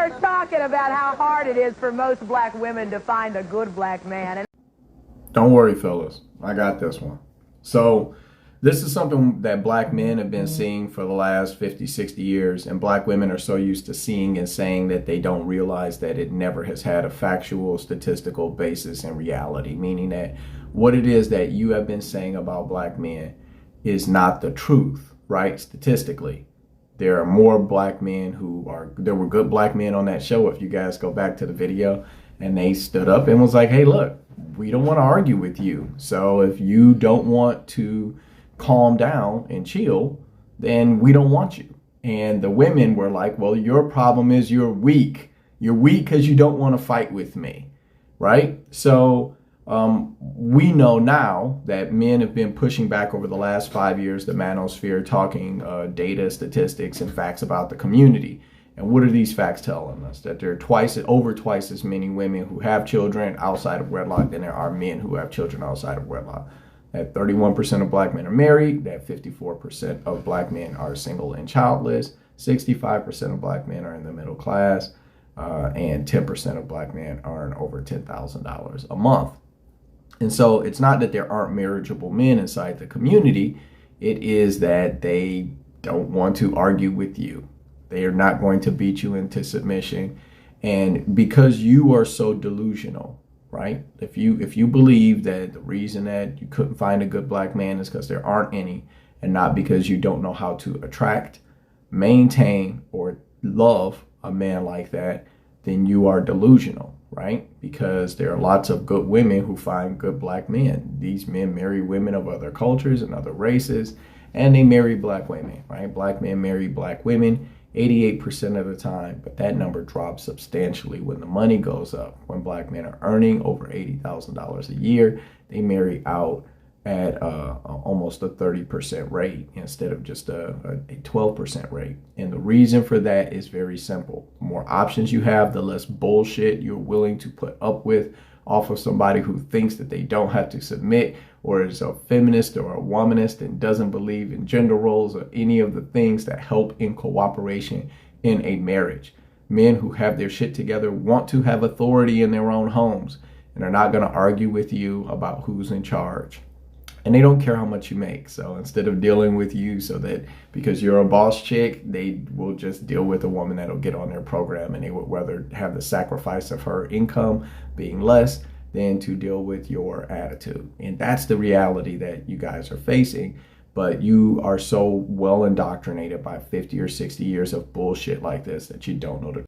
are talking about how hard it is for most black women to find a good black man. Don't worry, fellas. I got this one. So this is something that black men have been seeing for the last 50, 60 years, and black women are so used to seeing and saying that they don't realize that it never has had a factual, statistical basis in reality, meaning that what it is that you have been saying about black men is not the truth, right? Statistically. There are more black men there were good black men on that show, if you guys go back to the video, and they stood up and was like, hey, look, we don't want to argue with you. So if you don't want to calm down and chill, then we don't want you. And the women were like, well, your problem is you're weak. You're weak because you don't want to fight with me, right? So we know now that men have been pushing back over the last 5 years, the manosphere, talking data, statistics, and facts about the community. And what are these facts telling us? That there are over twice as many women who have children outside of wedlock than there are men who have children outside of wedlock. That 31% of black men are married, that 54% of black men are single and childless, 65% of black men are in the middle class, and 10% of black men earn over $10,000 a month. And so it's not that there aren't marriageable men inside the community. It is that they don't want to argue with you. They are not going to beat you into submission. And because you are so delusional, right? If you believe that the reason that you couldn't find a good black man is because there aren't any, and not because you don't know how to attract, maintain, or love a man like that, then you are delusional, right? Because there are lots of good women who find good black men. These men marry women of other cultures and other races, and they marry black women, right? Black men marry black women 88% of the time, but that number drops substantially when the money goes up. When black men are earning over $80,000 a year, they marry out at almost a 30% rate instead of just a 12% rate. And the reason for that is very simple. The more options you have, the less bullshit you're willing to put up with off of somebody who thinks that they don't have to submit, or is a feminist or a womanist and doesn't believe in gender roles or any of the things that help in cooperation in a marriage. Men who have their shit together want to have authority in their own homes and are not going to argue with you about who's in charge. And they don't care how much you make. So instead of dealing with you so that because you're a boss chick, they will just deal with a woman that'll get on their program, and they would rather have the sacrifice of her income being less than to deal with your attitude. And that's the reality that you guys are facing. But you are so well indoctrinated by 50 or 60 years of bullshit like this that you don't know the